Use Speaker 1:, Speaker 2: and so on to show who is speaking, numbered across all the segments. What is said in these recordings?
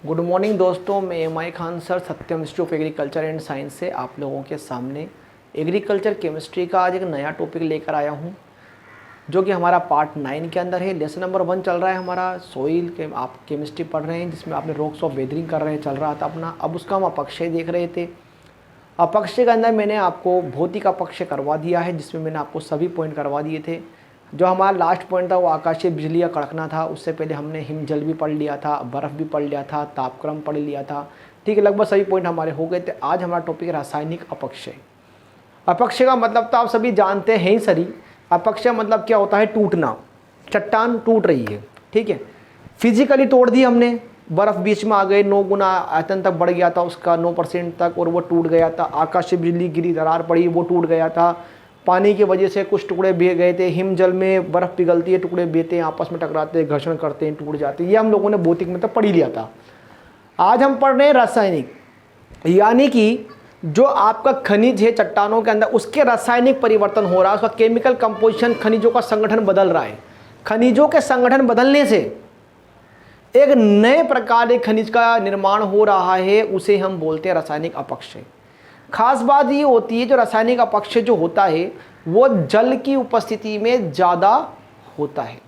Speaker 1: Good morning दोस्तों, मैं MI. Khan sir Satyam institute of agriculture and science से आप लोगों के सामने एग्रीकल्चर केमिस्ट्री का आज एक नया टॉपिक लेकर आया हूं, जो कि हमारा पार्ट 9 के अंदर है। लेसन नंबर 1 चल रहा है हमारा सॉइल के, आप केमिस्ट्री पढ़ रहे हैं, जिसमें आपने रॉक्स ऑफ वेदरिंग कर रहे चल रहा था अपना। अब उसका हम अपक्षय देख रहे थे। अपक्षय के अंदर मैंने आपको भौतिक अपक्षय करवा दिया है, जिसमें मैंने आपको सभी पॉइंट करवा दिए थे। जो हमारा लास्ट पॉइंट था वो आकाशीय बिजली या कड़कना था। उससे पहले हमने हिमजल भी पढ़ लिया था, बर्फ़ भी पढ़ लिया था, तापक्रम पढ़ लिया था। ठीक है, लगभग सभी पॉइंट हमारे हो गए थे। आज हमारा टॉपिक है रासायनिक अपक्षय। अपक्षय का मतलब तो आप सभी जानते हैं ही सरी। अपक्षय मतलब क्या होता है? टूटना। चट्टान टूट रही है, ठीक है, फिजिकली तोड़ दी हमने, बर्फ़ बीच में आ गए, 9 गुना आयतन तक बढ़ गया था उसका, 9% तक, और वो टूट गया था। आकाशीय बिजली गिरी, दरार पड़ी, वो टूट गया था। पानी की वजह से कुछ टुकड़े बह गए थे। हिमजल में बर्फ़ पिघलती है, टुकड़े बहते हैं, आपस में टकराते हैं, घर्षण करते हैं, टूट जाते हैं। ये हम लोगों ने भौतिक में तो पढ़ ही लिया था। आज हम पढ़ रहे हैं रासायनिक, यानी कि जो आपका खनिज है चट्टानों के अंदर, उसके रासायनिक परिवर्तन हो रहा है, उसका केमिकल कंपोजिशन, खनिजों का संगठन बदल रहा है। खनिजों के संगठन बदलने से एक नए प्रकार के खनिज का निर्माण हो रहा है, उसे हम बोलते हैं रासायनिक अपक्षय। खास बात ये होती है, जो रासायनिक अपक्षय जो होता है वो जल की उपस्थिति में ज़्यादा होता है।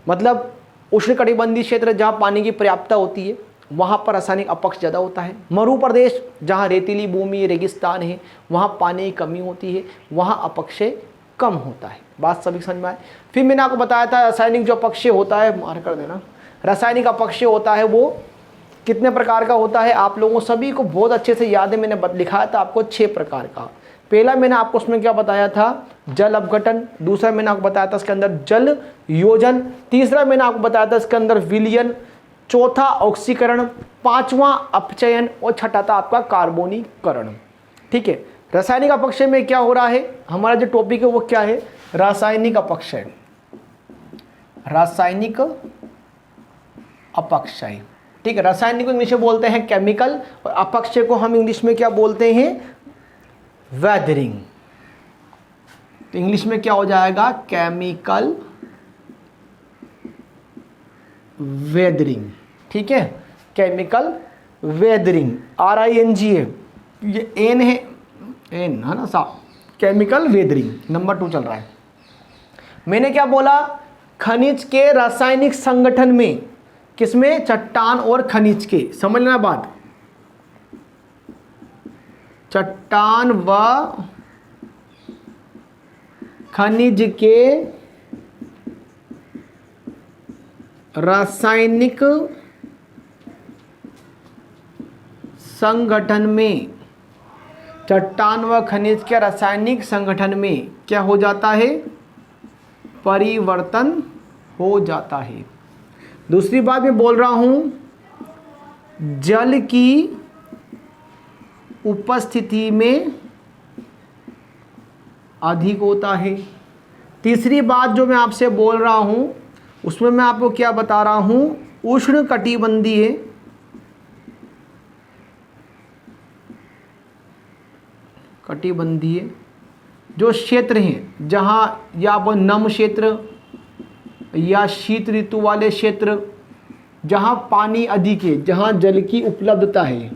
Speaker 1: मतलब उष्णकटिबंधीय क्षेत्र जहाँ पानी की पर्याप्तता होती है, वहाँ पर रासायनिक अपक्षय ज़्यादा होता है। मरु प्रदेश जहाँ रेतीली भूमि, रेगिस्तान है, वहाँ पानी की कमी होती है, वहाँ अपक्षय कम होता है। बात सभी समझ में आए? फिर मैंने आपको बताया था रासायनिक जो अपक्षय होता है, मार कर देना, रासायनिक अपक्षय होता है वो कितने प्रकार का होता है? आप लोगों सभी को बहुत अच्छे से याद है, मैंने लिखाया था आपको 6 प्रकार का। पहला मैंने आपको उसमें क्या बताया था? जल अपघटन। दूसरा मैंने आपको बताया था इसके अंदर जल योजन। तीसरा मैंने आपको बताया था इसके अंदर विलयन। चौथा ऑक्सीकरण। पांचवा अपचयन। और छठा था आपका कार्बोनीकरण। ठीक है, रासायनिक अपक्षय में क्या हो रहा है? हमारा जो टॉपिक है वो क्या है? रासायनिक अपक्षय। रासायनिक अपक्षय, ठीक है। रासायनिक को इंग्लिश में बोलते हैं केमिकल, और अपक्षय को हम इंग्लिश में क्या बोलते हैं? वेदरिंग। तो इंग्लिश में क्या हो जाएगा? Chemical weathering. ठीक है, केमिकल वेदरिंग, RING, ये एन है, एन है ना साहब। केमिकल वेदरिंग नंबर 2 चल रहा है। मैंने क्या बोला? खनिज के रासायनिक संगठन में, किसमें? चट्टान और खनिज के। समझ लेना बात, चट्टान व खनिज के रासायनिक संगठन में, चट्टान व खनिज के रासायनिक संगठन में क्या हो जाता है? परिवर्तन हो जाता है। दूसरी बात मैं बोल रहा हूं, जल की उपस्थिति में अधिक होता है। तीसरी बात जो मैं आपसे बोल रहा हूं, उसमें मैं आपको क्या बता रहा हूं? उष्णकटिबंधीय जो क्षेत्र हैं, जहाँ या वो नम क्षेत्र या शीत ऋतु वाले क्षेत्र, जहाँ पानी अधिक है, जहाँ जल की उपलब्धता है,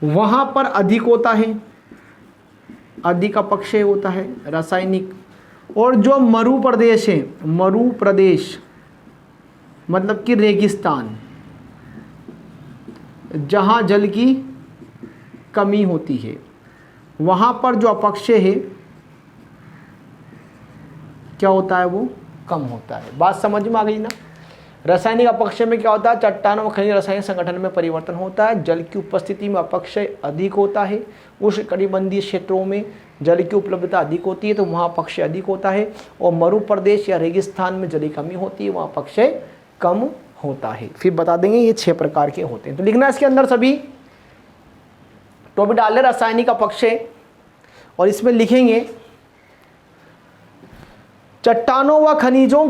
Speaker 1: वहाँ पर अधिक होता है, अधिक अपक्षय होता है रासायनिक। और जो मरु प्रदेश है, मरु प्रदेश मतलब कि रेगिस्तान, जहाँ जल की कमी होती है, वहाँ पर जो अपक्षय है क्या होता है? वो कम होता है। बात समझ में आ गई ना? रासायनिक अपक्षय में क्या होता है? चट्टान और खनिज रासायनिक संगठन में परिवर्तन होता है। जल की उपस्थिति में अपक्षय अधिक होता है। उष्णकटिबंधीय क्षेत्रों में जल की उपलब्धता अधिक होती है, तो वहाँ अपक्षय अधिक होता है। और मरु प्रदेश या रेगिस्तान में जल की कमी होती है, वहाँ अपक्षय कम होता है। फिर बता देंगे ये 6 प्रकार के होते हैं। तो लिखना इसके अंदर सभी टॉपिक डाल रासायनिक अपक्षय, और इसमें लिखेंगे चट्टानों व खनिजों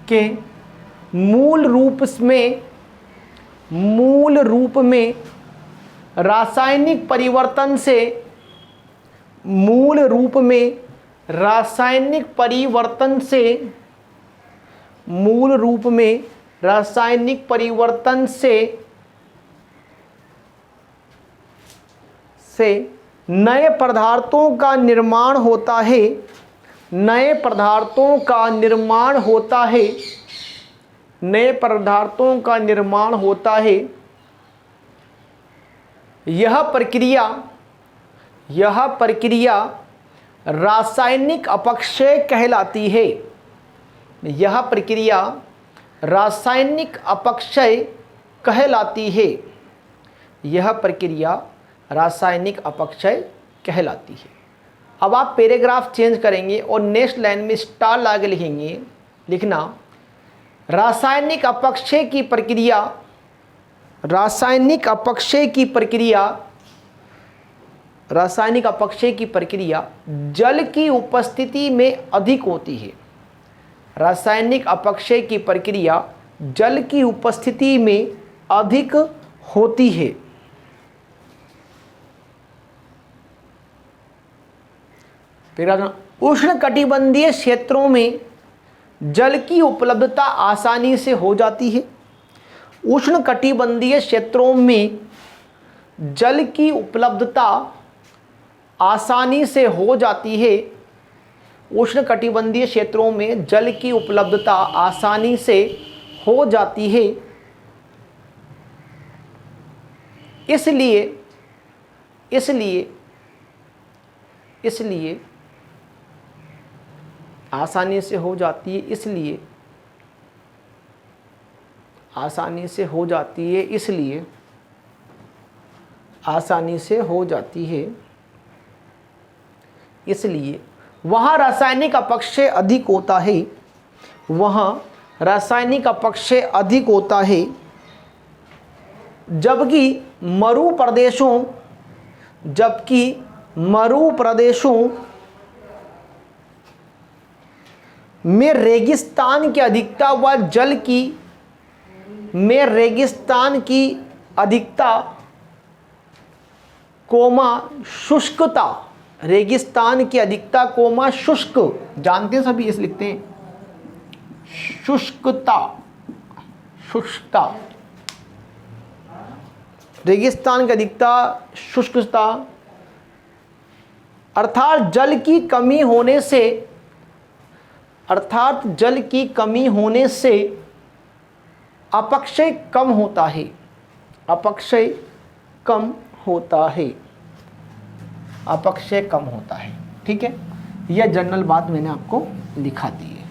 Speaker 1: के मूल रूप में मूल रूप में रासायनिक परिवर्तन से, मूल रूप में रासायनिक परिवर्तन से, मूल रूप में रासायनिक परिवर्तन से नए पदार्थों का निर्माण होता है, नए पदार्थों का निर्माण होता है, नए पदार्थों का निर्माण होता है। यह प्रक्रिया रासायनिक अपक्षय कहलाती है। यह प्रक्रिया रासायनिक अपक्षय कहलाती है। यह प्रक्रिया रासायनिक अपक्षय कहलाती है। अब आप पैराग्राफ चेंज करेंगे और नेक्स्ट लाइन में स्टार लगा लिखेंगे, लिखना रासायनिक अपक्षय की प्रक्रिया, रासायनिक अपक्षय की प्रक्रिया, रासायनिक अपक्षय की प्रक्रिया जल की उपस्थिति में अधिक होती है। रासायनिक अपक्षय की प्रक्रिया जल की उपस्थिति में अधिक होती है। उष्णकटिबंधीय क्षेत्रों में जल की उपलब्धता आसानी से हो जाती है। उष्णकटिबंधीय क्षेत्रों में जल की उपलब्धता आसानी से हो जाती है। उष्णकटिबंधीय क्षेत्रों में जल की उपलब्धता आसानी से हो जाती है। इसलिए आसानी से हो जाती है, इसलिए आसानी से हो जाती है, इसलिए आसानी से हो जाती है, इसलिए वहाँ रासायनिक अपक्षय अधिक होता है, वहाँ रासायनिक अपक्षय अधिक होता है। जबकि मरु प्रदेशों में रेगिस्तान की अधिकता व जल की में रेगिस्तान की अधिकता कोमा शुष्कता, रेगिस्तान की अधिकता कोमा शुष्क, जानते हैं सभी, इस लिखते हैं शुष्कता, शुष्कता, रेगिस्तान की अधिकता शुष्कता, अर्थात जल की कमी होने से, अर्थात जल की कमी होने से अपक्षय कम होता है, अपक्षय कम होता है, अपक्षय कम होता है। ठीक है, यह जनरल बात मैंने आपको लिखा दी है।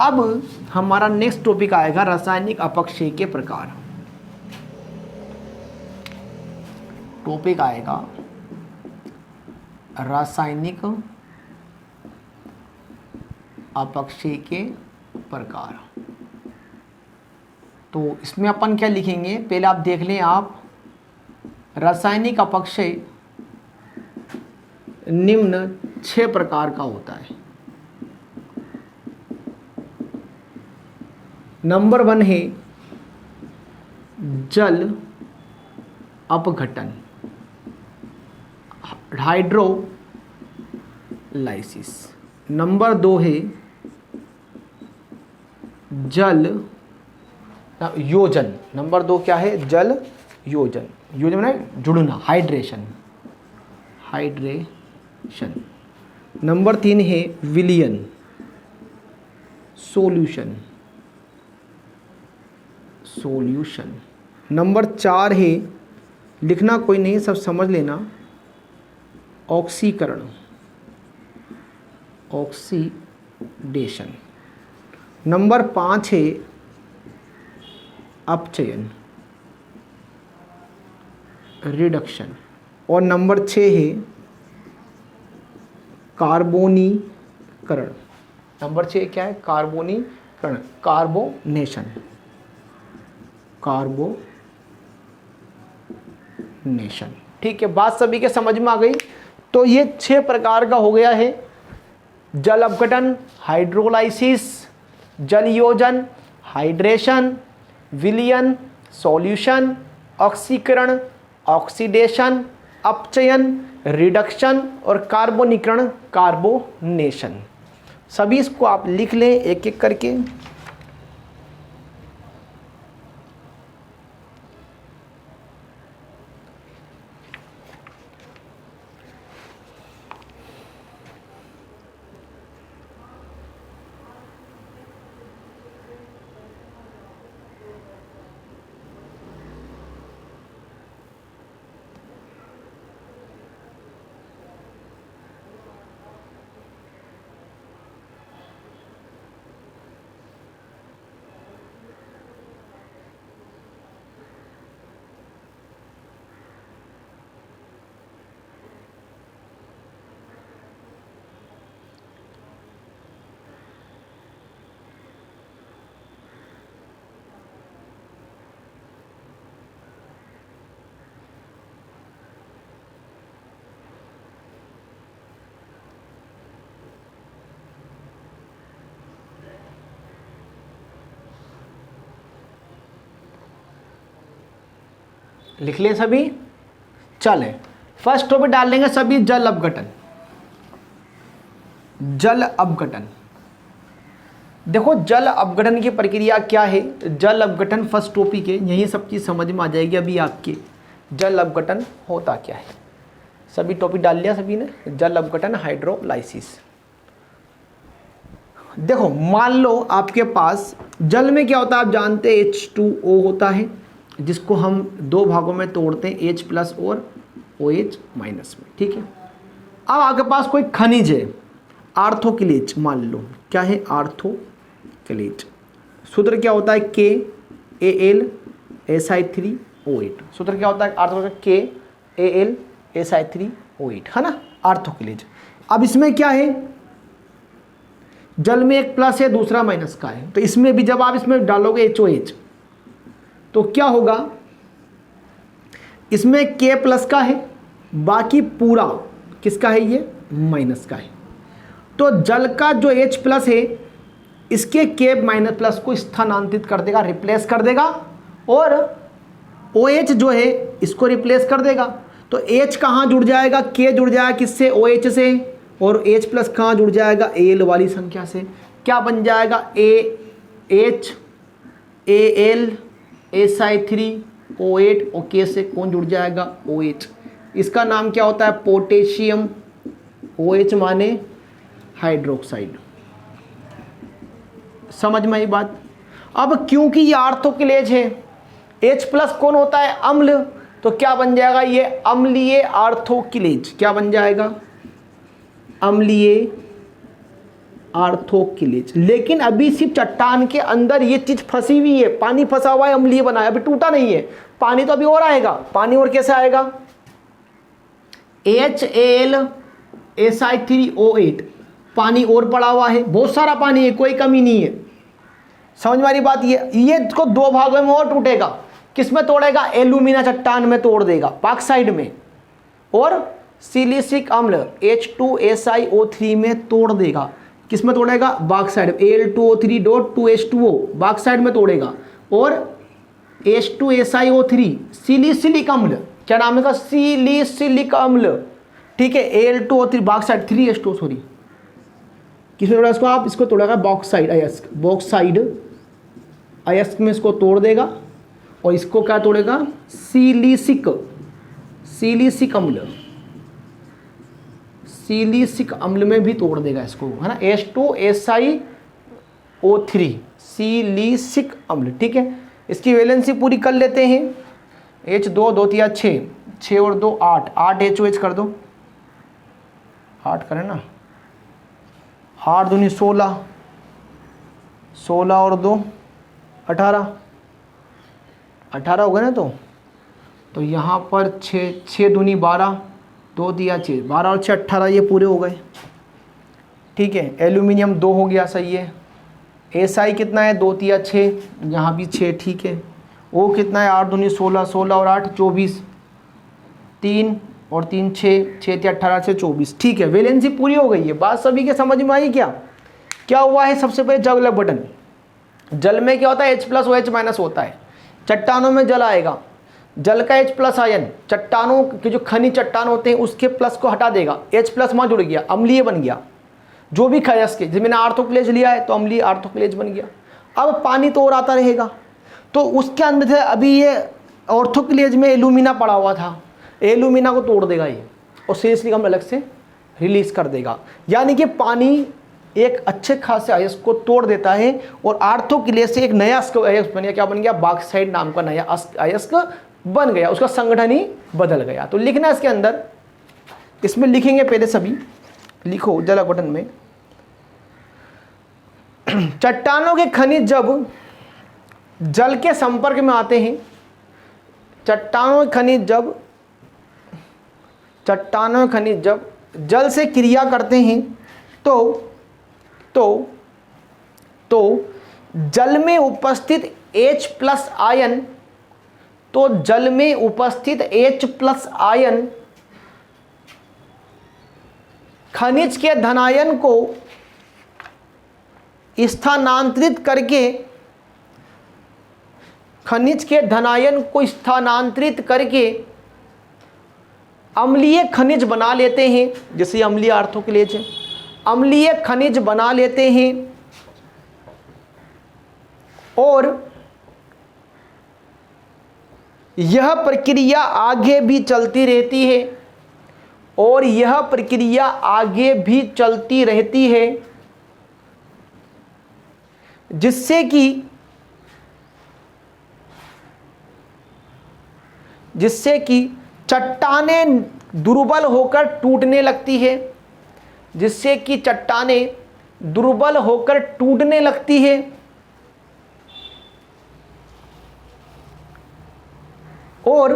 Speaker 1: अब हमारा नेक्स्ट टॉपिक आएगा रासायनिक अपक्षय के प्रकार। टॉपिक आएगा रासायनिक अपक्षय के प्रकार। तो इसमें अपन क्या लिखेंगे, पहले आप देख लें, आप रासायनिक अपक्षय निम्न 6 प्रकार का होता है। नंबर 1 है जल अपघटन, हाइड्रोलाइसिस। नंबर 2 है जल योजन। नंबर 2 क्या है, जल योजन। योजन माने जुड़ना, हाइड्रेशन, हाइड्रेशन। नंबर 3 है विलयन, सॉल्यूशन, सॉल्यूशन। नंबर 4 है, लिखना कोई नहीं, सब समझ लेना, ऑक्सीकरण, ऑक्सीडेशन। नंबर 5 है अपचयन, रिडक्शन। और नंबर 6 है कार्बोनीकरण। नंबर 6 क्या है, कार्बोनीकरण, कार्बोनेशन, कार्बोनेशन। ठीक है, बात सभी के समझ में आ गई। तो ये 6 प्रकार का हो गया है, जल अपघटन, हाइड्रोलाइसिस, जल योजन, हाइड्रेशन, विलयन, सॉल्यूशन, ऑक्सीकरण, ऑक्सीडेशन, अपचयन, रिडक्शन और कार्बोनीकरण, कार्बोनेशन। सभी इसको आप लिख लें एक एक करके। लिख लें सभी। चलें, फर्स्ट टॉपिक डाल लेंगे सभी, जल अपघटन। जल अपघटन, देखो जल अपघटन की प्रक्रिया क्या है। जल अपघटन फर्स्ट टॉपिक है, यही सब चीज़ समझ में आ जाएगी अभी आपके। जल अपघटन होता क्या है, सभी टॉपिक डाल लिया सभी ने। जल अपघटन, हाइड्रोलाइसिस। देखो मान लो आपके पास जल में क्या होता है, आप जानते हैं H2O होता है, जिसको हम दो भागों में तोड़ते हैं, H प्लस और OH माइनस में, ठीक है। अब आपके पास कोई खनिज है, आर्थोक्लेज मान लो, क्या है आर्थोक्लेज। सूत्र क्या होता है KAlSi3O8। सूत्र क्या होता है आर्थोक्लेज, KAlSi3O8, है ना, आर्थोक्लेज। अब इसमें क्या है, जल में एक प्लस है दूसरा माइनस का है, तो इसमें भी जब आप इसमें डालोगे HOH तो क्या होगा, इसमें K प्लस का है, बाकी पूरा किसका है, ये माइनस का है। तो जल का जो H प्लस है इसके K माइनस प्लस को स्थानांतरित कर देगा, रिप्लेस कर देगा, और OH जो है इसको रिप्लेस कर देगा। तो H कहाँ जुड़ जाएगा, K जुड़ जाएगा किससे, OH से, और H प्लस कहाँ जुड़ जाएगा, Al वाली संख्या से। क्या बन जाएगा, AH AlSi3O8 और K से कौन जुड़ जाएगा, OH। इसका नाम क्या होता है, पोटेशियम। OH माने हाइड्रोक्साइड। समझ में आई बात। अब क्योंकि ये आर्थोक्लेज है, H प्लस कौन होता है, अम्ल, तो क्या बन जाएगा, ये अम्लीय आर्थोक्लेज। क्या बन जाएगा, अम्लीय आर्थोक्लेज। लेकिन अभी सिर्फ चट्टान के अंदर ये चीज फंसी हुई है, पानी फंसा हुआ है, अम्लीय बना है, अभी टूटा नहीं है। पानी तो अभी और आएगा, पानी और कैसे आएगा, HAlSi3O8, पानी और पड़ा हुआ है, बहुत सारा पानी है, कोई कमी नहीं है। समझ में आ रही बात। ये इसको दो भागों में और टूटेगा। किस में तोड़ेगा, एल्यूमिना चट्टान में तोड़ देगा, बॉक्साइड में, और सिलिसिक अम्ल H2SiO3 में तोड़ देगा। किस में तोड़ेगा, बॉक्साइड, Al2O3.2H2O बॉक्साइड में तोड़ेगा, और H2SiO3 सिलिसिलिक अम्ल, क्या नाम है, सिलिसिलिक अम्ल, ठीक है, Al2O3 बॉक्साइड 3H2O, सॉरी, किसमें तोड़ा इसको, आप इसको तोड़ेगा बॉक्साइड अयस्क, बॉक्साइड अयस्क में इसको तोड़ देगा, और इसको क्या तोड़ेगा, सिलिसिक अम्ल, सिलिसिक अम्ल में भी तोड़ देगा इसको, है ना, H2SiO3 सिलिसिक अम्ल, ठीक है। इसकी वैलेंसी पूरी कर लेते हैं, H2 2 3 6, 6 और 2 8, 8 HOH कर दो, 8 करें ना, 8 दूनी 16, 16 और 2 18, 18 हो गए ना। तो यहाँ पर 6, 6 दूनी 12, 2 दिया 6, 12 और 6 18, ये पूरे हो गए, ठीक है। एल्यूमिनियम 2 हो गया, सही है। SI कितना है, 2 3 6, यहाँ भी 6, ठीक है। O कितना है, 8 दूनी 16, 16 और 8 24, 3 और 3 6, 6 3 18 से 24, ठीक है। वैलेंसी पूरी हो गई है। बात सभी के समझ में आई क्या, क्या हुआ है। सबसे पहले जल अपघटन, जल में क्या होता है, H प्लस OH माइनस होता है। चट्टानों में जल आएगा, जल का H प्लस आयन चट्टानों के जो खनिज चट्टान होते हैं उसके प्लस को हटा देगा, H प्लस वहाँ जुड़ गया, अम्लीय बन गया। जो भी खयस के, जैसे मैंने आर्थोक्लेज लिया है तो अम्लीय आर्थोक्लेज बन गया। अब पानी तो और आता रहेगा, तो उसके अंदर से अभी ये ऑर्थोक्लेज में एल्यूमिना पड़ा हुआ था, एल्यूमिना को तोड़ देगा ये और सिलिसिलिक अम्ल अलग से रिलीज कर देगा। यानी कि पानी एक अच्छे खासे अयस्क को तोड़ देता है और आर्थोक्लेज से एक नया अयस्क बन गया। क्या बन गया? बॉक्साइड नाम का नया अयस्क बन गया, उसका संगठन ही बदल गया। तो लिखना इसके अंदर, इसमें लिखेंगे पहले सभी, लिखो जल अपघटन में चट्टानों के खनिज जब जल के संपर्क में आते हैं, चट्टानों के खनिज जब जल से क्रिया करते हैं तो जल में उपस्थित H प्लस आयन, तो जल में उपस्थित H प्लस आयन खनिज के धनायन को स्थानांतरित करके अम्लीय खनिज बना लेते हैं। जैसे अम्लीय आर्थोक्लेज है, अम्लीय खनिज बना लेते हैं और यह प्रक्रिया आगे भी चलती रहती है, जिससे कि चट्टानें दुर्बल होकर टूटने लगती है, और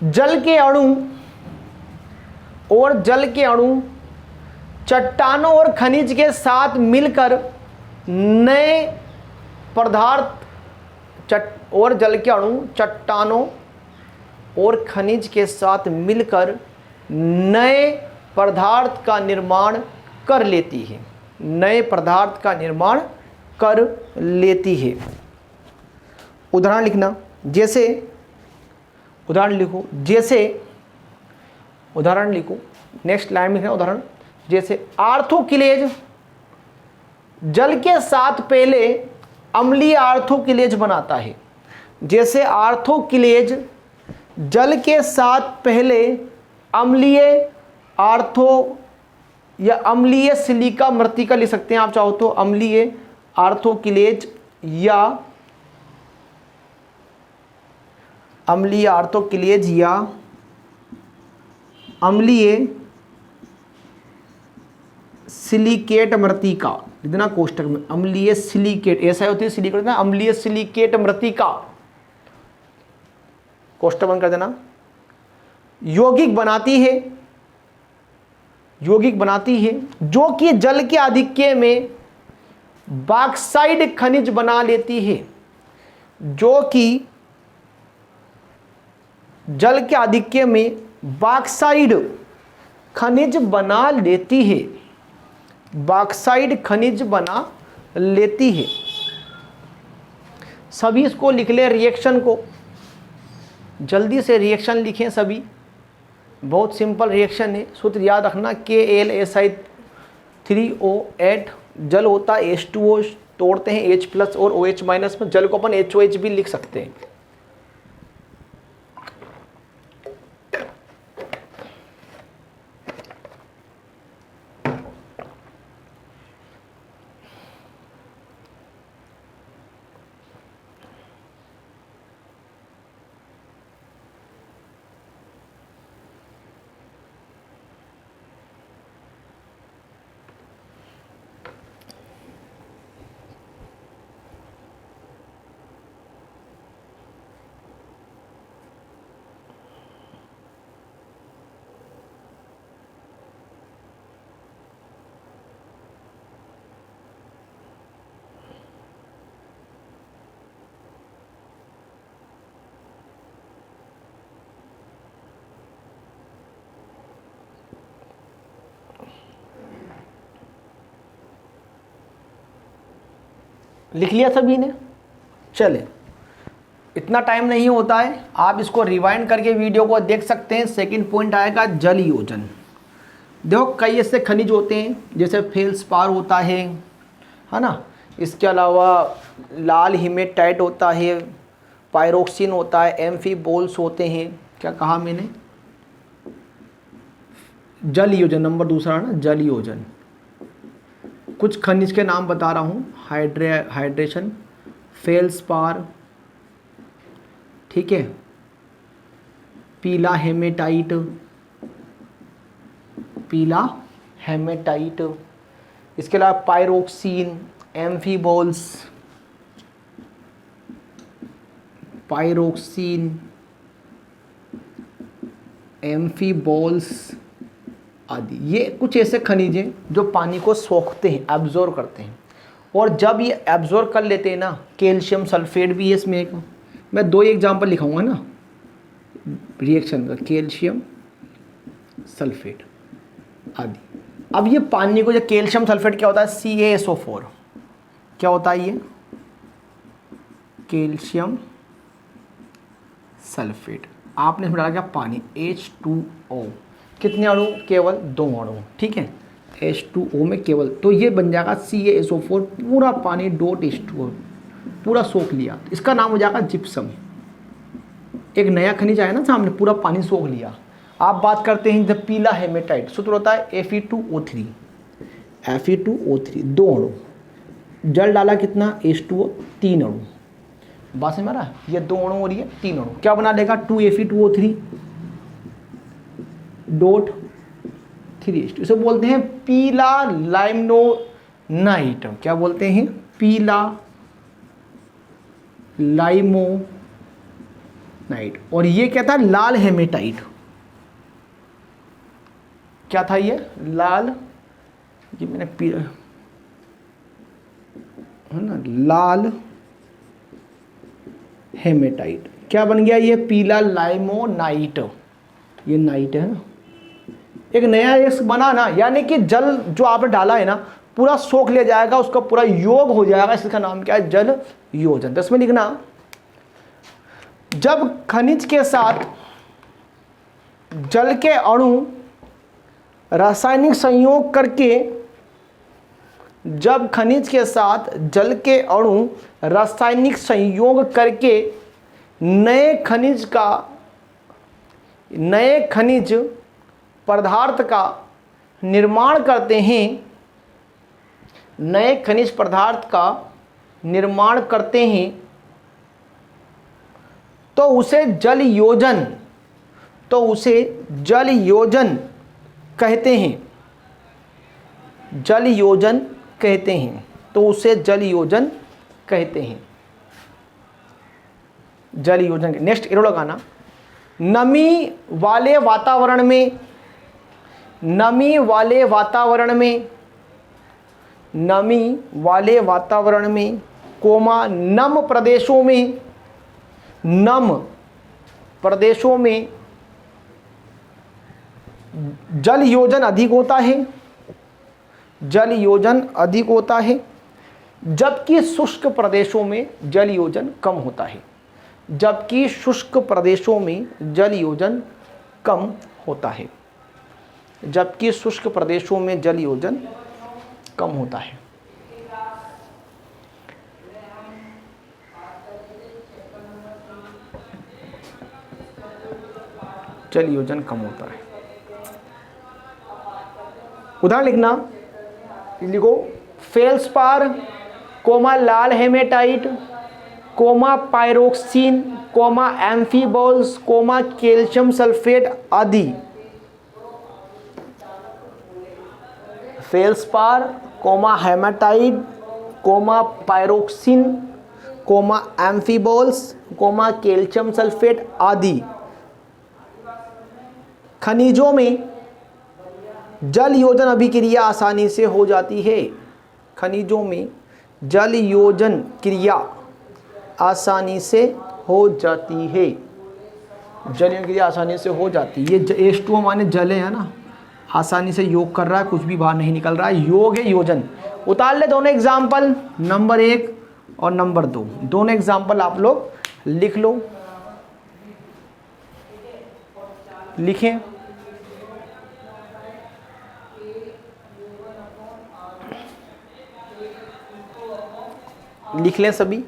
Speaker 1: जल के अणु चट्टानों और खनिज के साथ मिलकर नए पदार्थ चट्टानों और खनिज के साथ मिलकर नए पदार्थ का निर्माण कर लेती है। उदाहरण लिखना, उदाहरण लिखो, नेक्स्ट लाइन में है उदाहरण। जैसे आर्थोक्लेज जल के साथ पहले अम्लीय आर्थोक्लेज बनाता है। जैसे आर्थोक्लेज जल के साथ पहले अम्लीय या अम्लीय सिलिका मृतिका लिख सकते हैं आप चाहो तो, अम्लीय आर्थोक्लेज या अम्लीय सिलिकेट मृतिका, इतना कोष्टक में अम्लीय सिलिकेट, ऐसा होती है सिलिकेट ना, अम्लीय सिलिकेट मृतिका कोष्टक बंद कर देना। यौगिक बनाती है जो कि जल के आधिक्य में बॉक्साइड खनिज बना लेती है, जो कि जल के आधिक्य में बॉक्साइड खनिज बना लेती है। सभी इसको लिख ले, रिएक्शन को जल्दी से रिएक्शन लिखें सभी, बहुत सिंपल रिएक्शन है। सूत्र याद रखना, KLSI3O8 जल होता है H2O, तोड़ते हैं H प्लस और OH माइनस में, जल को अपन HOH भी लिख सकते हैं। लिख लिया सभी ने? चले, इतना टाइम नहीं होता है, आप इसको रिवाइंड करके वीडियो को देख सकते हैं। सेकंड पॉइंट आएगा जल योजन। देखो कई ऐसे खनिज होते हैं, जैसे फेल्सपार होता है ना, इसके अलावा लाल हिमेटाइट होता है, पायरोक्सिन होता है, एम्फीबोल्स होते हैं। क्या कहा मैंने? जल योजन, नंबर दूसरा ना, जल योजन। कुछ खनिज के नाम बता रहा हूँ, हाइड्रेशन, फेल्सपार, ठीक है, पीला हेमेटाइट, इसके अलावा पायरोक्सिन, एम्फीबोल्स, आदि। ये कुछ ऐसे खनिज हैं जो पानी को सोखते हैं, एब्जॉर्ब करते हैं। और जब ये एब्जॉर्ब कर लेते हैं ना, कैल्शियम सल्फेट भी है इसमें एक, मैं 2 एग्जाम्पल लिखाऊंगा ना रिएक्शन का, कैल्शियम सल्फेट आदि। अब ये पानी को, जो कैल्शियम सल्फेट क्या होता है, CaSO4, क्या होता है ये? Calcium sulphate. आपने इसमें डाला क्या? पानी, H2O। कितने अणु? केवल 2 अणु, ठीक है, H2O में केवल, तो ये बन जाएगा CaSO4। पूरा पानी .H2O पूरा सोख लिया, इसका नाम हो जाएगा जिप्सम। एक नया खनिज आया ना सामने, पूरा पानी सोख लिया। आप बात करते हैं जब पीला हेमेटाइट, सूत्र होता है Fe2O3, 2 अणु, जल डाला कितना? H2O, 3 अणु। बात समझ में आ रहा है? ये 2 अणु और ये 3 अणु, क्या बना देगा? 2Fe2O3 .3H2। इसे बोलते हैं पीला लाइमोनाइट। क्या बोलते हैं? पीला लाइमोनाइट। और ये क्या था? लाल हेमेटाइट। क्या था ये? लाल, ये मैंने पीला है ना, लाल हेमेटाइट। क्या बन गया ये? पीला लाइमोनाइट। ये नाइट है ना, एक नया एक बना ना, यानी कि जल जो आपने डाला है ना पूरा सोख लिया जाएगा, उसका पूरा योग हो जाएगा। इसका नाम क्या है? जल योजन। 10 में लिखना, जब खनिज के साथ जल के अणु रासायनिक संयोग करके, जब खनिज के साथ जल के अणु रासायनिक संयोग करके नए खनिज पदार्थ का निर्माण करते हैं, नए खनिज पदार्थ का निर्माण करते हैं, तो उसे जल योजन कहते हैं। जल योजन कहते हैं, तो उसे जल योजन कहते हैं। जल योजन। नेक्स्ट एरो लगाना, नमी वाले वातावरण में कोमा नम प्रदेशों में जल योजन अधिक होता है, जबकि शुष्क प्रदेशों में जल योजन कम होता है। जल योजन कम होता है। उदाहरण लिखना, लिखो फेल्सपार, कोमा लाल hematite, comma pyroxene, comma amphiboles, comma calcium sulphate आदि। Feldspar, comma hematite, comma pyroxene, comma amphiboles, comma calcium sulphate आदि खनिजों में जल योजन अभिक्रिया आसानी से हो जाती है। खनिजों में जल योजन क्रिया आसानी से हो जाती है। जल योजन क्रिया आसानी से हो जाती है। ये H2O माने जल है ना, आसानी से योग कर रहा है, कुछ भी बाहर नहीं निकल रहा है, योग है योजन। उतार ले दोनों एग्जाम्पल। नंबर 1 और नंबर 2, दोनों एग्जाम्पल आप लोग लिख लो, लिखें। लिख लें सभी।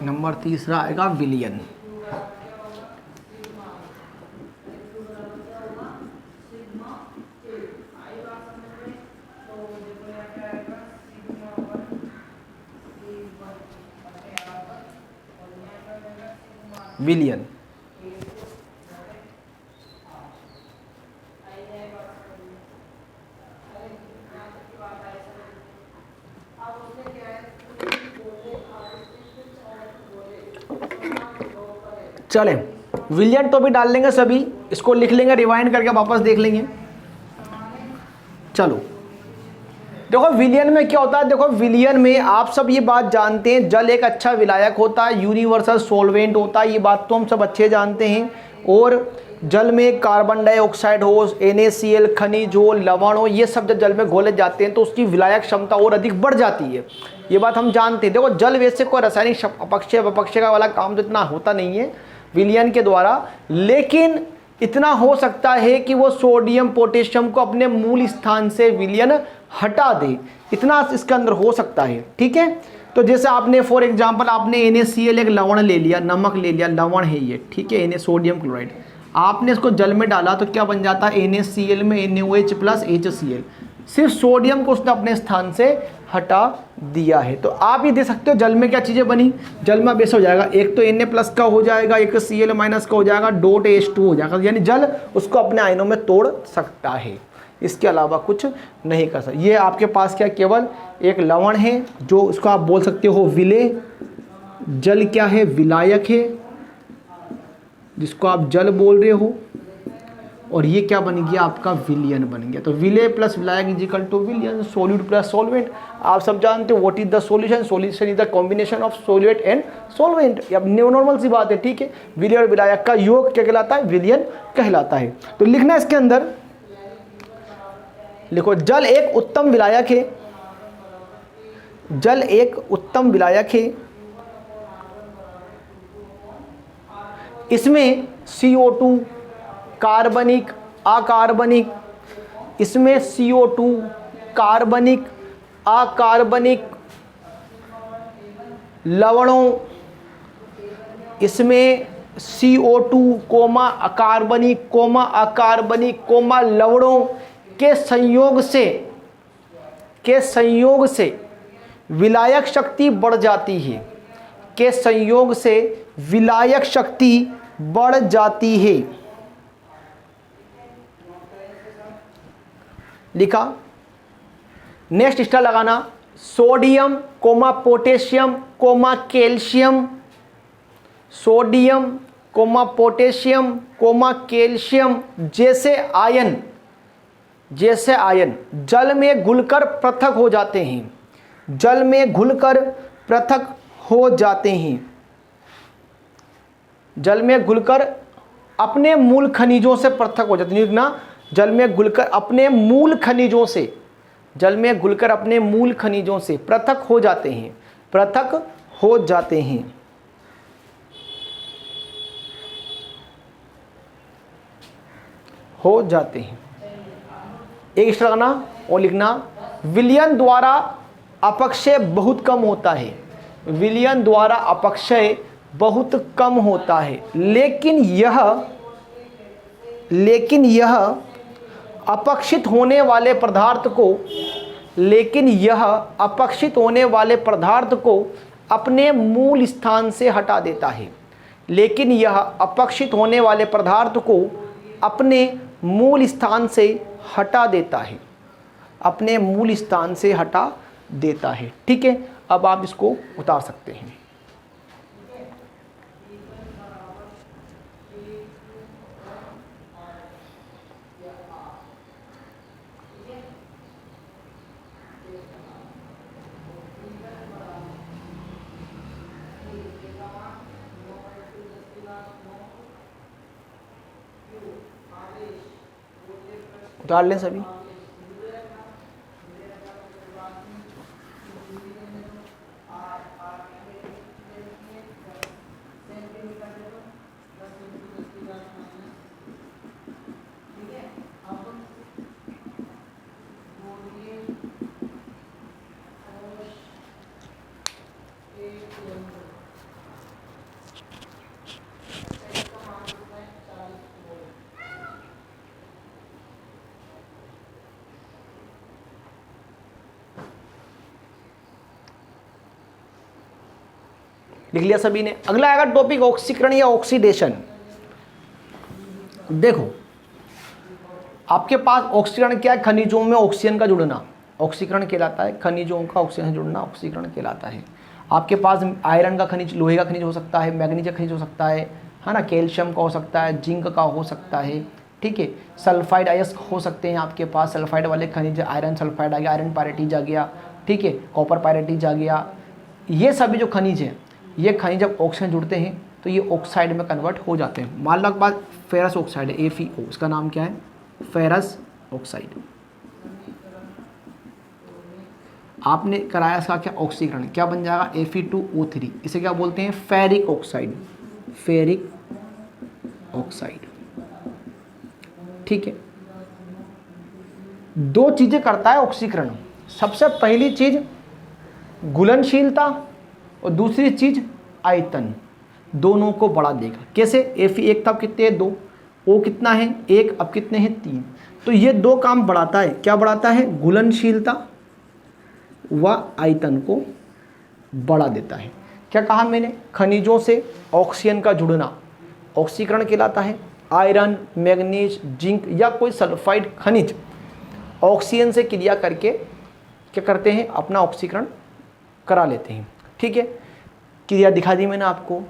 Speaker 1: नंबर 3 आएगा विलियन। विलियन चलें, विलियन तो भी डाल लेंगे सभी, इसको लिख लेंगे, रिवाइंड करके वापस देख लेंगे। चलो देखो विलियन में क्या होता है, देखो विलियन में आप सब ये बात जानते हैं, जल एक अच्छा विलायक होता है, यूनिवर्सल सोलवेंट होता है, ये बात तो हम सब अच्छे जानते हैं। और जल में कार्बन डाइऑक्साइड हो, NaCl, खनिज हो, लवण हो, ये सब जब जल में घोले जाते हैं तो उसकी विलायक क्षमता और अधिक बढ़ जाती है, ये बात हम जानते हैं। देखो जल वैसे कोई रासायनिक अपक्षय विपक्षय का वाला काम तो इतना होता नहीं है विलियन के द्वारा, लेकिन इतना हो सकता है कि वो सोडियम पोटेशियम को अपने मूल स्थान से विलियन हटा दे, इतना इसके अंदर हो सकता है। ठीक है, तो जैसे आपने फॉर एग्जांपल आपने NaCl एक लवण ले लिया, नमक ले लिया, लवण है ये, ठीक है, सोडियम क्लोराइड, आपने इसको जल में डाला तो क्या बन जाता है, NaCl में NaOH प्लस HCl, सिर्फ सोडियम को उसने अपने स्थान से हटा दिया है। तो आप ये दे सकते हो जल में क्या चीज़ें बनी, जल में बेस हो जाएगा, एक तो Na प्लस का हो जाएगा, एक Cl माइनस का हो जाएगा, डॉट H2 हो जाएगा, यानी जल उसको अपने आयनों में तोड़ सकता है, इसके अलावा कुछ नहीं कर सकता। ये आपके पास क्या केवल एक लवण है जो उसको आप बोल सकते हो विलेय, जल क्या है, विलायक है जिसको आप जल बोल रहे हो, और ये क्या बन गया आपका विलियन बन गया। तो विलेय प्लस विलायक इज इक्वल टू विलियन, सोल्यूट प्लस सॉल्वेंट। आप सब जानते हो what is the solution, solution is the combination of solvent and solvent, अब नॉर्मल सी बात है। ठीक है, विलेय और विलायक का योग क्या कहलाता है, विलियन कहलाता है। तो लिखना इसके अंदर, लिखो जल एक उत्तम विलायक है, जल एक उत्तम विलायक है, इसमें CO2 कार्बनिक अकार्बनिक, इसमें CO2 कार्बनिक अकार्बनिक लवणों, इसमें CO2 कोमा अकार्बनिक कोमा अकार्बनिक कोमा लवणों के संयोग से विलायक शक्ति बढ़ जाती है, के संयोग से विलायक शक्ति बढ़ जाती है। लिखा, नेक्स्ट स्टार लगाना, sodium comma potassium comma calcium, sodium comma potassium comma calcium जैसे आयन जल में घुलकर पृथक हो जाते हैं, जल में घुलकर पृथक हो जाते हैं, जल में घुलकर अपने मूल खनिजों से पृथक हो जाते हैं ना, जल में घुलकर अपने मूल खनिजों से, जल में घुलकर अपने मूल खनिजों से पृथक हो जाते हैं, पृथक हो जाते हैं। हो जाते हैं, एक स्टार लगाना और लिखना, विलियन द्वारा अपक्षय बहुत कम होता है, विलियन द्वारा अपक्षय बहुत कम होता है, लेकिन यह अपक्षित होने वाले पदार्थ को अपने मूल स्थान से हटा देता है, लेकिन यह अपक्षित होने वाले पदार्थ को अपने मूल स्थान से हटा देता है, अपने मूल स्थान से हटा देता है। ठीक है, अब आप इसको उतार सकते हैं। उतार लें सभी। लिख लिया सभी ने। अगला आएगा टॉपिक ऑक्सीकरण या ऑक्सीडेशन। देखो आपके पास ऑक्सीकरण क्या है, खनिजों में ऑक्सीजन का जुड़ना ऑक्सीकरण कहलाता है। खनिजों का ऑक्सीजन से जुड़ना ऑक्सीकरण कहलाता है। आपके पास आयरन का खनिज, लोहे का खनिज हो सकता है, मैग्नीज का खनिज हो सकता है ना, कैल्शियम का हो सकता है, जिंक का हो सकता है, ठीक है। सल्फाइड अयस्क हो सकते हैं आपके पास, सल्फाइड वाले खनिज, आयरन सल्फाइड आ गया, आयरन पायरेटीज आ गया, ठीक है, कॉपर पायरेटीज आ गया। ये सभी जो खनिज हैं, ये खनिज जब ऑक्सीजन जुड़ते हैं तो ये ऑक्साइड में कन्वर्ट हो जाते हैं। मान लो के बाद फेरस ऑक्साइड है, FeO, इसका नाम क्या है, फेरस ऑक्साइड। आपने कराया इसका क्या, ऑक्सीकरण, क्या बन जाएगा, Fe2O3। इसे क्या बोलते हैं, फेरिक ऑक्साइड, फेरिक ऑक्साइड, ठीक है। दो चीजें करता है ऑक्सीकरण। सबसे पहली चीज घुलनशीलता और दूसरी चीज आयतन, दोनों को बढ़ा देगा। कैसे, Fe1 था, अब कितने हैं, 2, O कितना है, 1, अब कितने हैं, 3। तो ये दो काम बढ़ाता है। क्या बढ़ाता है, घुलनशीलता व आयतन को बढ़ा देता है। क्या कहा मैंने, खनिजों से ऑक्सीजन का जुड़ना ऑक्सीकरण कहलाता है। आयरन, मैग्नीज, जिंक या कोई सल्फाइड खनिज ऑक्सीजन से क्रिया करके क्या करते हैं, अपना ऑक्सीकरण करा लेते हैं, ठीक है। क्रिया दिखा दी मैंने आपको।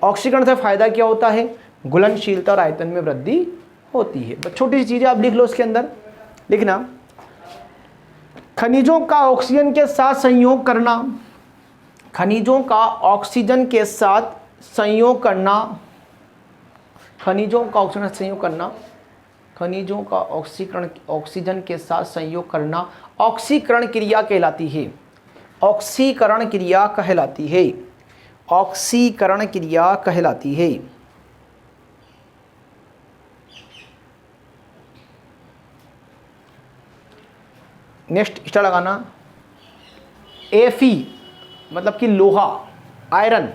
Speaker 1: ऑक्सीकरण से फायदा क्या होता है, घुलनशीलता और आयतन में वृद्धि होती है। बस छोटी सी चीजें आप लिख लो इसके अंदर, लिखना, खनिजों का ऑक्सीजन के साथ संयोग करना, खनिजों का ऑक्सीजन के साथ संयोग करना, खनिजों का ऑक्सीजन संयोग करना, खनिजों का ऑक्सीजन के साथ संयोग करना ऑक्सीकरण क्रिया कहलाती है। ऑक्सीकरण क्रिया कहलाती है, ऑक्सीकरण क्रिया कहलाती है। नेक्स्ट स्टार लगाना, Fe मतलब कि लोहा, आयरन,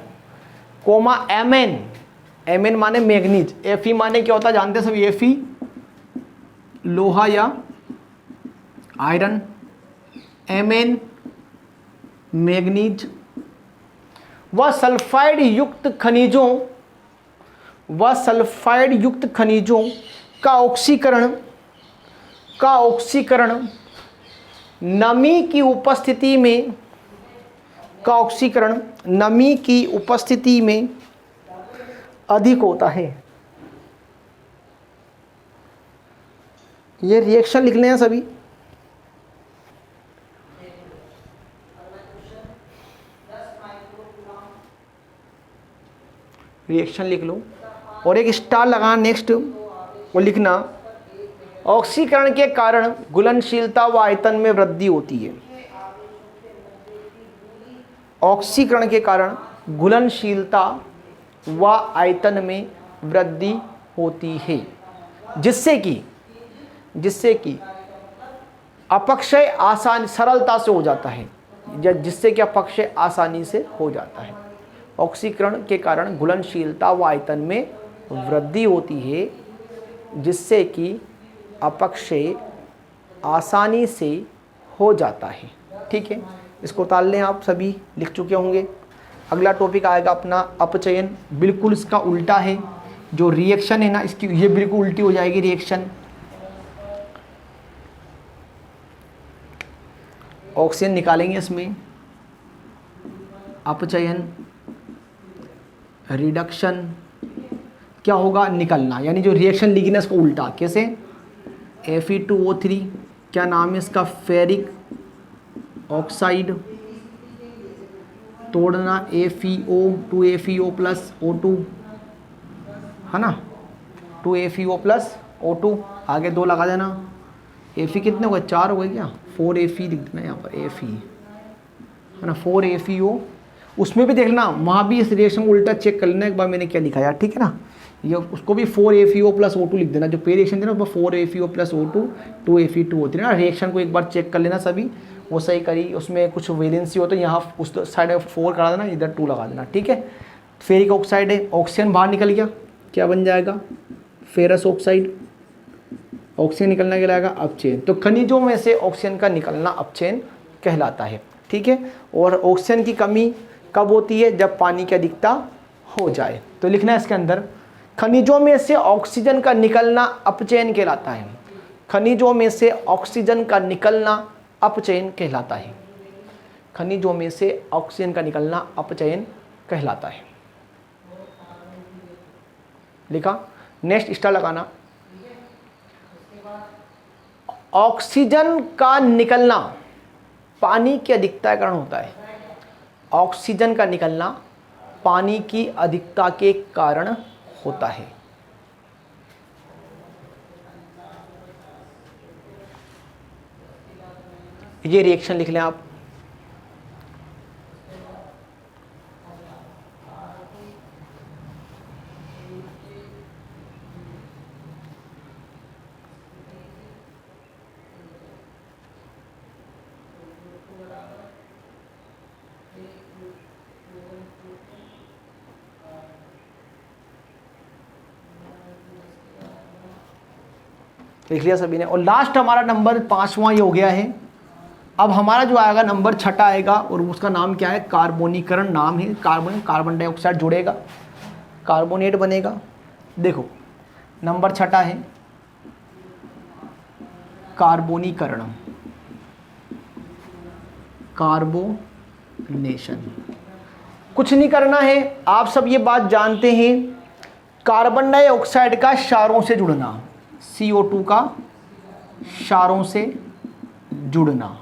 Speaker 1: कोमा Mn माने मैग्नीज, Fe माने क्या होता है जानते हैं सभी, Fe लोहा या आयरन, Mn मैग्नीज व सल्फाइड युक्त खनिजों का ऑक्सीकरण नमी की उपस्थिति में अधिक होता है। ये रिएक्शन लिख लें हैं सभी। रिएक्शन लिख लो और एक स्टार लगाना नेक्स्ट, वो लिखना, ऑक्सीकरण के कारण घुलनशीलता व आयतन में वृद्धि होती है। ऑक्सीकरण के कारण घुलनशीलता व आयतन में वृद्धि होती है, जिससे कि अपक्षय आसान सरलता से हो जाता है, जिससे कि अपक्षय आसानी से हो जाता है। ऑक्सीकरण के कारण घुलनशीलता व आयतन में वृद्धि होती है, जिससे कि अपक्षय आसानी से हो जाता है, ठीक है। इसको उतार लें, आप सभी लिख चुके होंगे। अगला टॉपिक आएगा अपना अपचयन। बिल्कुल इसका उल्टा है, जो रिएक्शन है ना इसकी, ये बिल्कुल उल्टी हो जाएगी रिएक्शन। ऑक्सीजन निकालेंगे इसमें, अपचयन, रिडक्शन, क्या होगा, निकलना, यानी जो रिएक्शन लिखी ना इसको उल्टा कैसे, Fe2O3, क्या नाम है इसका, फेरिक ऑक्साइड, तोड़ना AFeO, 2FeO प्लस O2, है ना, 2FeO प्लस O2, आगे 2 लगा देना। Fe कितने हो गए, 4 हो गए क्या, 4Fe लिख देना यहाँ पर, Fe है ना, 4FeO। उसमें भी देखना, वहाँ भी इस रिएक्शन को उल्टा चेक कर लेना एक बार मैंने क्या लिखा यार, ठीक है ना, ये उसको भी 4FeO प्लस O2 लिख देना, जो पे रिएक्शन थी ना उसमें 4FeO प्लस O2, 2Fe2O3 ना। रिएक्शन को एक बार चेक कर लेना सभी, वो सही करी, उसमें कुछ वेलेंसी हो तो यहाँ उस साइड में 4 करा देना, इधर 2 लगा देना, ठीक है। फेरिक ऑक्साइड है, ऑक्सीजन बाहर निकल गया, क्या बन जाएगा, फेरस ऑक्साइड, ऑक्सीजन निकलना कहलाएगा अपचयन। तो खनिजों में से ऑक्सीजन का निकलना अपचयन कहलाता है, ठीक है। और ऑक्सीजन की कमी कब होती है, जब पानी की अधिकता हो जाए। तो लिखना है इसके अंदर, खनिजों में से ऑक्सीजन का निकलना अपचयन कहलाता है। खनिजों में से ऑक्सीजन का निकलना अपचयन कहलाता है। खनिजों में से ऑक्सीजन का निकलना अपचयन कहलाता है। लिखा, नेक्स्ट स्टार लगाना। ऑक्सीजन का निकलना पानी की अधिकता के कारण होता है। ऑक्सीजन का निकलना पानी की अधिकता के कारण होता है। ये रिएक्शन लिख लें आप। लिख लिया सभी ने। और लास्ट हमारा नंबर 5वां ये हो गया है। अब हमारा जो आएगा नंबर 6 आएगा और उसका नाम क्या है, कार्बोनीकरण नाम है। कार्बन डाइऑक्साइड जुड़ेगा, कार्बोनेट बनेगा। देखो नंबर 6 है कार्बोनीकरण, कार्बोनेशन। कुछ नहीं करना है, आप सब ये बात जानते हैं, कार्बन डाइऑक्साइड का क्षारों से जुड़ना, CO2 का क्षारों से जुड़ना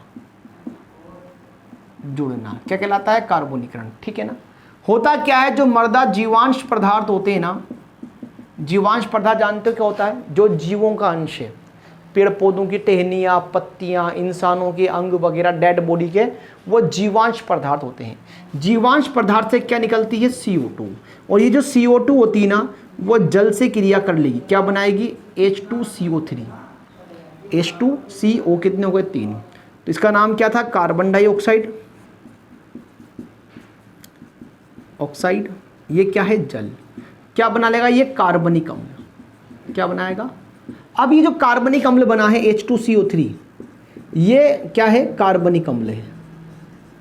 Speaker 1: क्या कहलाता है, कार्बोनीकरण, ठीक है ना। होता क्या है, जो मृदा जीवांश पदार्थ होते हैं ना, जीवांश पदार्थ जानते हो क्या होता है, जो जीवों का अंश है, पेड़ पौधों की टहनियाँ, पत्तियाँ, इंसानों के अंग वगैरह, डेड बॉडी के, वो जीवांश पदार्थ होते हैं। जीवांश पदार्थ से क्या निकलती है, CO2। और ये जो CO2 होती है ना, वो जल से क्रिया कर लेगी, क्या बनाएगी, H2CO3, H2CO कितने हो गए, 3। तो इसका नाम क्या था, कार्बन डाइऑक्साइड, ऑक्साइड। ये क्या है, जल। क्या बना लेगा, ये कार्बनिक अम्ल। क्या बनाएगा, अब ये जो कार्बनिक अम्ल बना है H2CO3, ये क्या है, कार्बनिक अम्ल है,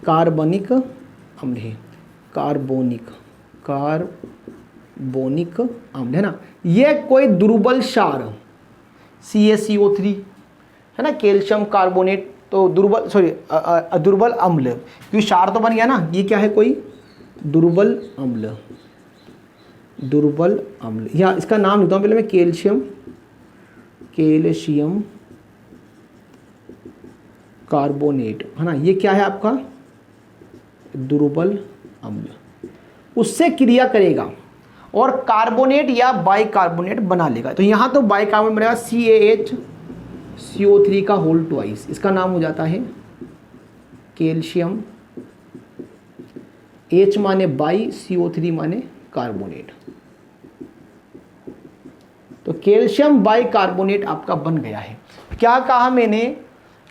Speaker 1: कार्बनिक अम्ल है, कार्बोनिक अम्ल है ना। ये कोई दुर्बल क्षार, CaCO3 है ना, कैल्शियम कार्बोनेट, तो दुर्बल अम्ल, क्योंकि क्षार तो बन गया ना, ये क्या है, कोई दुर्बल अम्ल, या इसका नाम लिखता हूँ पहले मैं, कैल्शियम कार्बोनेट है ना। ये क्या है आपका, दुर्बल अम्ल, उससे क्रिया करेगा और कार्बोनेट या बाइकार्बोनेट बना लेगा। तो यहाँ तो बाइकार्बोनेट बनेगा CaHCO3 का होल ट्वाइस, इसका नाम हो जाता है कैल्शियम। H माने बाई, CO3 माने कार्बोनेट, तो कैल्शियम बाइकार्बोनेट आपका बन गया है। क्या कहा मैंने,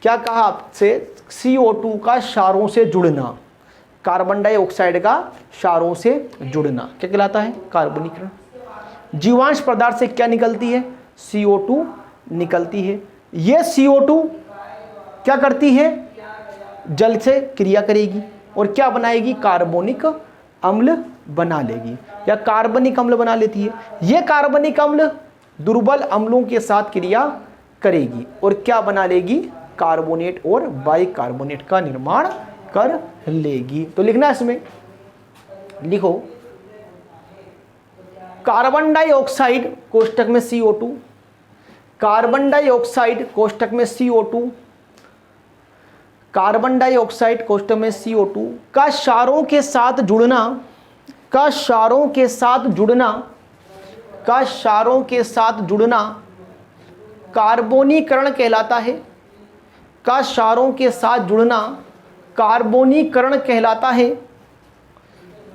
Speaker 1: क्या कहा आपसे, CO2 का क्षारों से जुड़ना, कार्बन डाइऑक्साइड का क्षारों से जुड़ना क्या कहलाता है, कार्बोनीकरण। जीवांश पदार्थ से क्या निकलती है, CO2 निकलती है। ये CO2 क्या करती है, जल से क्रिया करेगी और क्या बनाएगी, कार्बनिक अम्ल बना लेगी या कार्बनिक अम्ल बना लेती है। ये कार्बनिक अम्ल दुर्बल अम्लों के साथ क्रिया करेगी और क्या बना लेगी, कार्बोनेट और बाइकार्बोनेट का निर्माण कर लेगी। तो लिखना इसमें, लिखो कार्बन डाइऑक्साइड कोष्टक में CO2, कार्बन डाइऑक्साइड कोष्टक में CO2, कार्बन डाइऑक्साइड कोष्टक में CO2 का क्षारों के साथ जुड़ना, का क्षारों के साथ जुड़ना, का क्षारों के साथ जुड़ना कार्बोनीकरण कहलाता है। का क्षारों के साथ जुड़ना कार्बोनीकरण कहलाता है,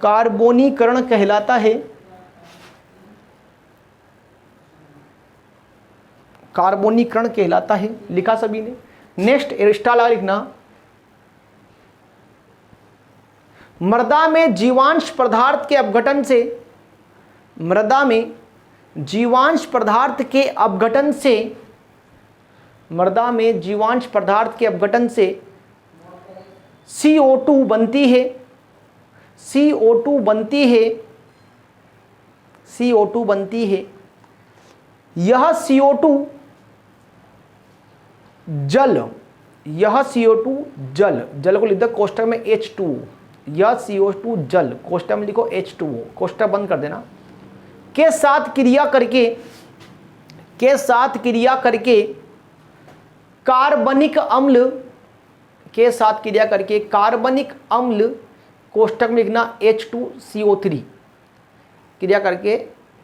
Speaker 1: कार्बोनीकरण कहलाता है, कार्बोनीकरण कहलाता है। लिखा सभी ने? नेक्स्ट स्टार लगा लिखना, मृदा में जीवांश पदार्थ के अपघटन से, मृदा में जीवांश पदार्थ के अपघटन से, मृदा में जीवांश पदार्थ के अपघटन से CO2 बनती है, CO2 बनती है, CO2 बनती है। यह CO2 जल, यह CO2 जल, जल को लिख दो कोष्टक में H2O, यह CO2 जल कोष्टक में लिखो H2O, कोष्टक बंद कर देना, के साथ क्रिया करके, के साथ क्रिया करके कार्बनिक अम्ल, के साथ क्रिया करके कार्बनिक अम्ल कोष्टक में लिखना H2CO3, क्रिया करके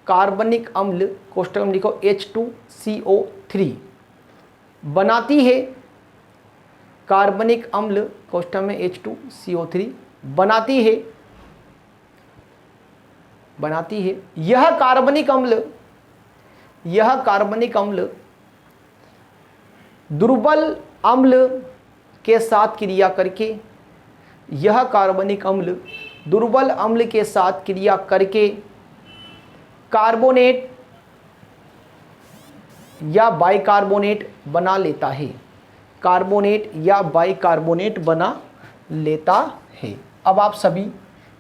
Speaker 1: कार्बनिक अम्ल कोष्टक में लिखो H2CO3 बनाती है, कार्बनिक अम्ल कोष्टक में H2CO3 बनाती है, बनाती है। यह कार्बनिक अम्ल, यह कार्बनिक अम्ल दुर्बल अम्ल के साथ क्रिया करके, यह कार्बनिक अम्ल दुर्बल अम्ल के साथ क्रिया करके कार्बोनेट या बाइकार्बोनेट बना लेता है, कार्बोनेट या बाइकार्बोनेट बना लेता है। अब आप सभी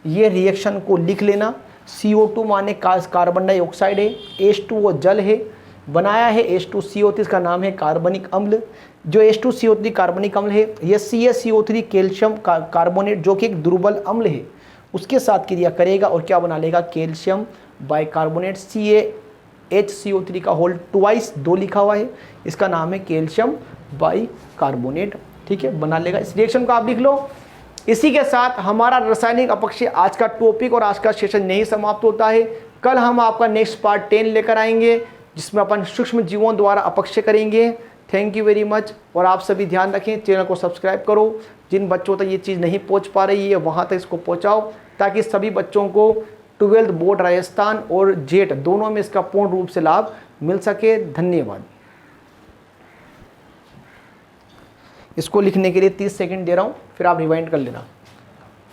Speaker 1: ये रिएक्शन को लिख लेना। CO2 माने कार्बन डाइऑक्साइड है, H2O जल है, बनाया है H2CO3, इसका नाम है कार्बनिक अम्ल। जो H2CO3 कार्बनिक अम्ल है, यह CaCO3 कैल्शियम कार्बोनेट जो कि एक दुर्बल अम्ल है उसके साथ क्रिया करेगा और क्या बना लेगा, कैल्शियम बाइकार्बोनेट। CaHCO3 का होल ट्वाइस 2 लिखा हुआ है, इसका नाम है कैल्शियम बाइकार्बोनेट। ठीक है, बना लेगा। इस रिएक्शन को आप लिख लो। इसी के साथ हमारा रासायनिक अपक्षय आज का टॉपिक और आज का सेशन यही समाप्त होता है। कल हम आपका नेक्स्ट पार्ट 10 लेकर आएंगे जिसमें अपन सूक्ष्म जीवों द्वारा अपक्षय करेंगे। Thank you very much. और आप सभी ध्यान रखें, चैनल को सब्सक्राइब करो। जिन बच्चों तक ये चीज़ नहीं पहुंच पा रही है वहाँ तक इसको पहुँचाओ ताकि सभी बच्चों को 12th बोर्ड राजस्थान और जेट दोनों में इसका पूर्ण रूप से लाभ मिल सके। धन्यवाद। इसको लिखने के लिए 30 सेकंड दे रहा हूँ, फिर आप रिवाइंड कर लेना।